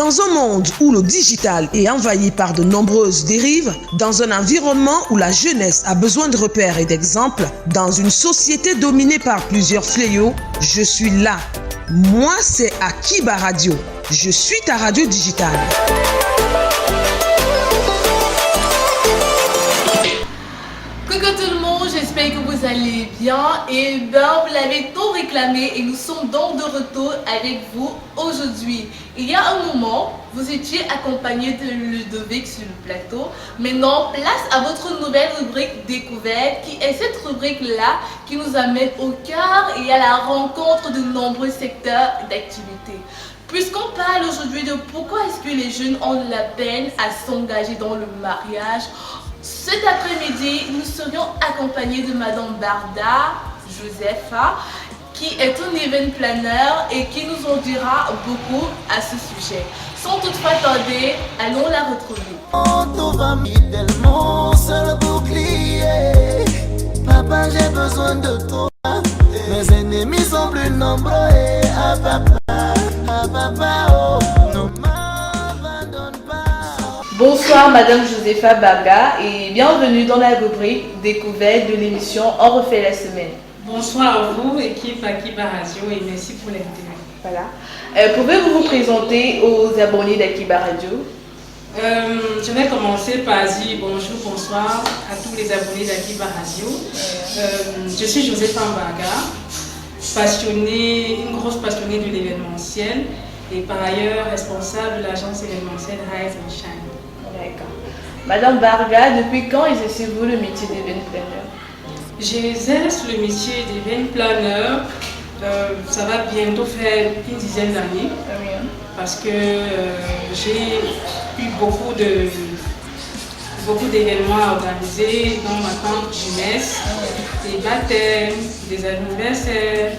Dans un monde où le digital est envahi par de nombreuses dérives, dans un environnement où la jeunesse a besoin de repères et d'exemples, dans une société dominée par plusieurs fléaux, je suis là. Moi, c'est Akiba Radio. Je suis ta radio digitale. Coucou tout le monde, j'espère que vous allez bien. Et ben, vous l'avez tant réclamé et nous sommes donc de retour avec vous aujourd'hui. Il y a un moment, vous étiez accompagné de Ludovic sur le plateau. Maintenant, place à votre nouvelle rubrique Découverte, qui est cette rubrique-là qui nous amène au cœur et à la rencontre de nombreux secteurs d'activité. Puisqu'on parle aujourd'hui de pourquoi est-ce que les jeunes ont de la peine à s'engager dans le mariage, cet après-midi, nous serions accompagnés de Madame Barda Josepha, qui est un event planner et qui nous en dira beaucoup à ce sujet. Sans toutefois tarder, allons la retrouver. Tout va tellement seul bouclier. Papa, j'ai besoin de toi. Mes ennemis sont plus nombreux. Ah papa, oh, ne m'abandonne pas. Bonsoir Madame Josepha Barga et bienvenue dans la rubrique Découverte de l'émission On refait la semaine. Bonsoir à vous, équipe Akiba Radio, et merci pour l'interview. Voilà. Pouvez-vous vous présenter aux abonnés d'Akiba Radio? Je vais commencer par dire bonjour, bonsoir à tous les abonnés d'Akiba Radio. Je suis Josepha Barga, une grosse passionnée de l'événementiel et par ailleurs responsable de l'agence événementielle Rise and Shine. D'accord. Madame Barga, depuis quand exercez-vous le métier d'event planner? J'exerce le métier d'event planner, ça va bientôt faire une dizaine d'années, parce que j'ai eu beaucoup d'événements à organiser dans ma tente jeunesse, des baptêmes, des anniversaires,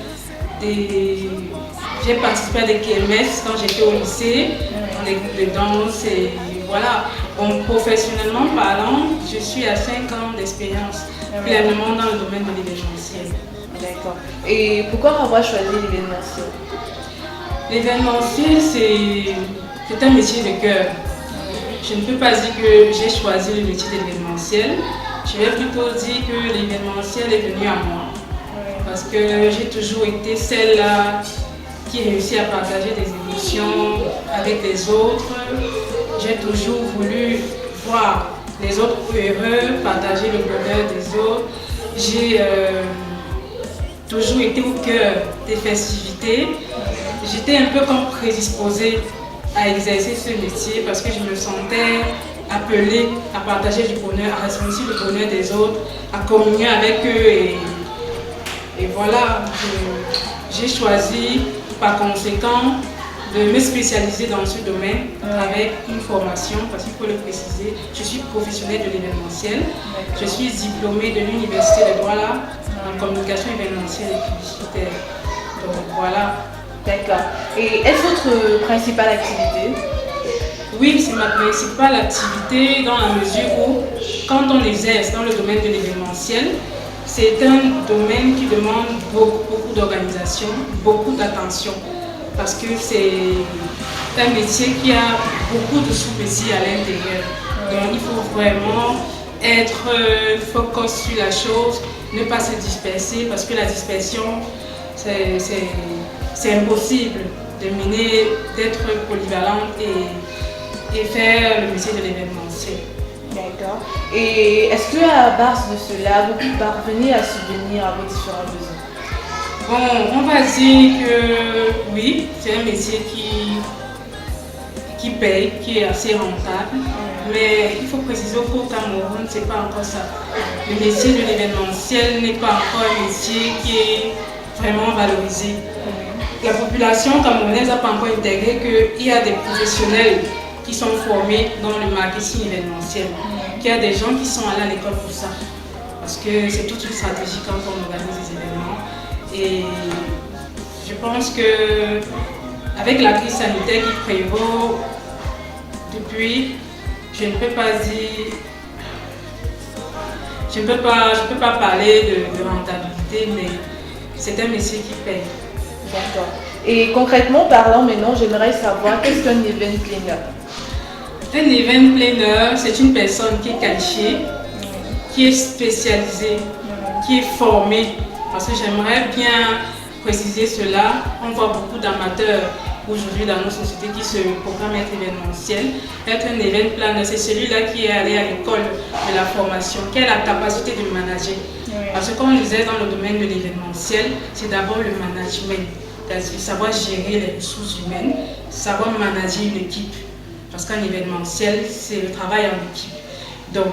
j'ai participé à des kermesses quand j'étais au lycée, dans des groupes de danse et voilà. Bon, professionnellement parlant, je suis à 5 ans d'expérience, pleinement dans le domaine de l'événementiel. D'accord. Et pourquoi avoir choisi l'événementiel? L'événementiel, c'est un métier de cœur. Je ne peux pas dire que j'ai choisi le métier de l'événementiel. Je vais plutôt dire que l'événementiel est venu à moi. Parce que j'ai toujours été celle-là qui réussit à partager des émotions avec les autres. J'ai toujours voulu voir les autres heureux, partager le bonheur des autres. J'ai toujours été au cœur des festivités. J'étais un peu comme prédisposée à exercer ce métier parce que je me sentais appelée à partager du bonheur, à ressentir le bonheur des autres, à communier avec eux. Et voilà, j'ai choisi par conséquent de me spécialiser dans ce domaine avec une formation, parce qu'il faut le préciser, je suis professionnelle de l'événementiel, je suis diplômée de l'université de Douala en communication événementielle et publicitaire. Donc voilà. D'accord. Et est-ce votre principale activité? Oui, c'est ma principale activité dans la mesure où, quand on exerce dans le domaine de l'événementiel, c'est un domaine qui demande beaucoup d'organisation, beaucoup d'attention. Parce que c'est un métier qui a beaucoup de sous-métiers à l'intérieur. Donc il faut vraiment être focus sur la chose, ne pas se disperser parce que la dispersion, c'est impossible d'être polyvalente et faire le métier de l'événementiel. D'accord. Et est-ce qu'à base de cela, vous parvenez à subvenir à vos différents besoins? Bon, on va dire que oui, c'est un métier qui paye, qui est assez rentable, mais il faut préciser qu'au Cameroun, ce n'est pas encore ça. Le métier de l'événementiel n'est pas encore un métier qui est vraiment valorisé. La population camerounaise n'a pas encore intégré qu'il y a des professionnels qui sont formés dans le marketing événementiel, qu'il y a des gens qui sont allés à l'école pour ça, parce que c'est toute une stratégie quand on organise des événements. Et je pense que avec la crise sanitaire qui prévaut depuis, je ne peux pas parler de rentabilité, mais c'est un métier qui paye. D'accord. Et concrètement parlant, maintenant, j'aimerais savoir qu'est-ce qu'un event planner? Un event planner, c'est une personne qui est qualifiée, qui est spécialisée, qui est formée. Parce que j'aimerais bien préciser cela. On voit beaucoup d'amateurs aujourd'hui dans nos sociétés qui se programment être événementiel. Être un event planner, c'est celui-là qui est allé à l'école de la formation, qui a la capacité de manager. Parce que comme je disais, dans le domaine de l'événementiel, c'est d'abord le management. C'est-à-dire savoir gérer les ressources humaines, savoir manager une équipe. Parce qu'un événementiel, c'est le travail en équipe. Donc,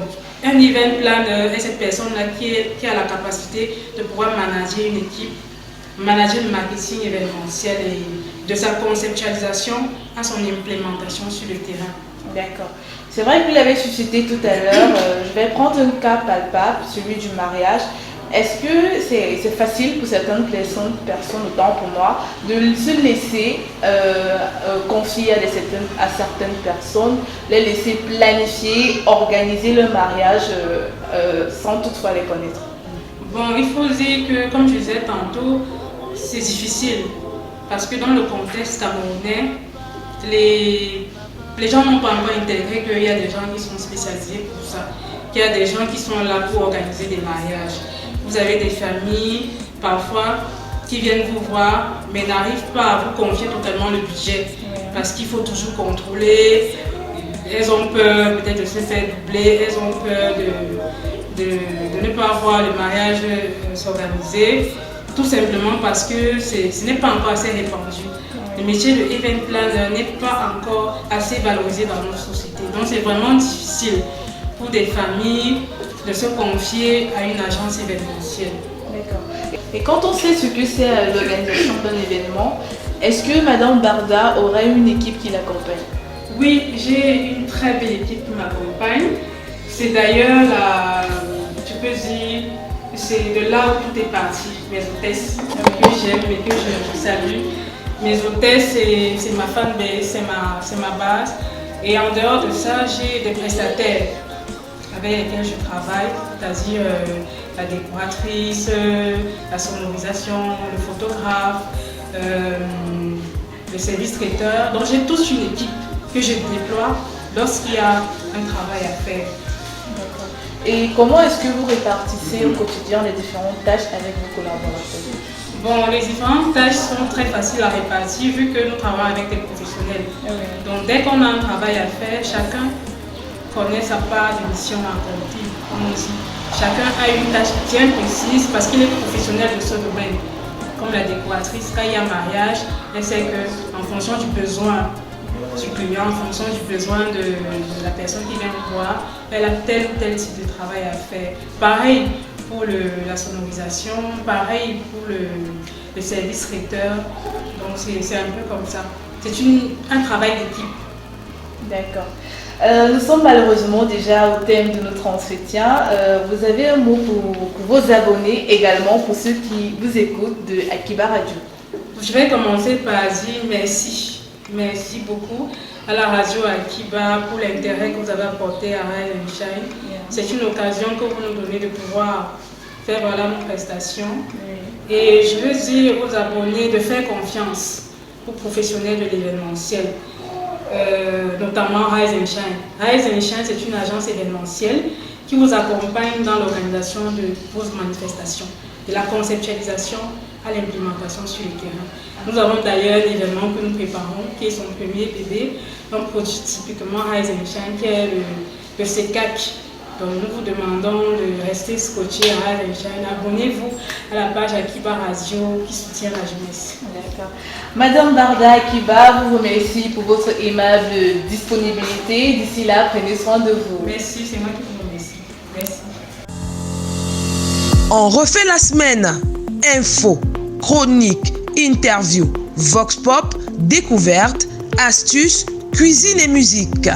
un event planner est cette personne-là qui a la capacité de pouvoir manager une équipe, manager le marketing événementiel et de sa conceptualisation à son implémentation sur le terrain. D'accord. C'est vrai que vous l'avez suscité tout à l'heure. Je vais prendre un cas palpable, celui du mariage. Est-ce que c'est facile pour certaines personnes, autant pour moi, de se laisser confier à certaines personnes, les laisser planifier, organiser le mariage sans toutefois les connaître? Bon, il faut dire que, comme je disais tantôt, c'est difficile parce que dans le contexte camerounais, les gens n'ont pas encore intégré qu'il y a des gens qui sont spécialisés pour ça, qu'il y a des gens qui sont là pour organiser des mariages. Vous avez des familles, parfois, qui viennent vous voir, mais n'arrivent pas à vous confier totalement le budget. Parce qu'il faut toujours contrôler. Elles ont peur peut-être de se faire doubler, elles ont peur de ne pas voir le mariage s'organiser. Tout simplement parce que ce n'est pas encore assez répandu. Le métier de event planner n'est pas encore assez valorisé dans notre société. Donc c'est vraiment difficile pour des familles de se confier à une agence événementielle. D'accord. Et quand on sait ce que c'est l'organisation d'un événement, est-ce que Madame Barda aurait une équipe qui l'accompagne? Oui, j'ai une très belle équipe qui m'accompagne. C'est d'ailleurs tu peux dire, c'est de là où tout est parti. Mes hôtesses que j'aime et que je salue. Mes hôtesses, c'est ma fanbase, c'est ma base. Et en dehors de ça, j'ai des prestataires avec lesquels je travaille, c'est-à-dire la décoratrice, la sonorisation, le photographe, le service traiteur. Donc j'ai tous une équipe que je déploie lorsqu'il y a un travail à faire. D'accord. Et comment est-ce que vous répartissez au quotidien les différentes tâches avec vos collaborateurs? Bon, les différentes tâches sont très faciles à répartir vu que nous travaillons avec des professionnels. Donc dès qu'on a un travail à faire, chacun connaît sa part de mission à accomplir. Chacun a une tâche bien précise parce qu'il est professionnel de ce domaine. Comme la décoratrice, quand il y a un mariage, elle sait qu'en fonction du besoin du client, en fonction du besoin de la personne qui vient nous voir, elle a tel ou tel type de travail à faire. Pareil pour la sonorisation, pareil pour le service traiteur. Donc c'est un peu comme ça. C'est un travail d'équipe. D'accord. Nous sommes malheureusement déjà au thème de notre entretien. Vous avez un mot pour vos abonnés, également pour ceux qui vous écoutent de Akiba Radio? Je vais commencer par dire merci. Merci beaucoup à la radio Akiba pour l'intérêt que vous avez apporté à Rise and Shine. C'est une occasion que vous nous donnez de pouvoir faire nos prestations. Et je veux dire aux abonnés de faire confiance aux professionnels de l'événementiel. Notamment Rise and Shine. Rise and Shine, c'est une agence événementielle qui vous accompagne dans l'organisation de vos manifestations, de la conceptualisation à l'implémentation sur le terrain. Nous avons d'ailleurs l'événement que nous préparons, qui est son premier bébé, un produit typiquement Rise and Shine, qui est le CECAC. Donc nous vous demandons de rester scotché à Rise and Shine. Abonnez-vous à la page Akiba Radio qui soutient la jeunesse. D'accord. Madame Barda Akiba vous remercie pour votre aimable disponibilité. D'ici là, prenez soin de vous. Merci, c'est moi qui vous remercie. Merci. On refait la semaine. Info, chronique, interview, vox pop, découverte, astuces, cuisine et musique.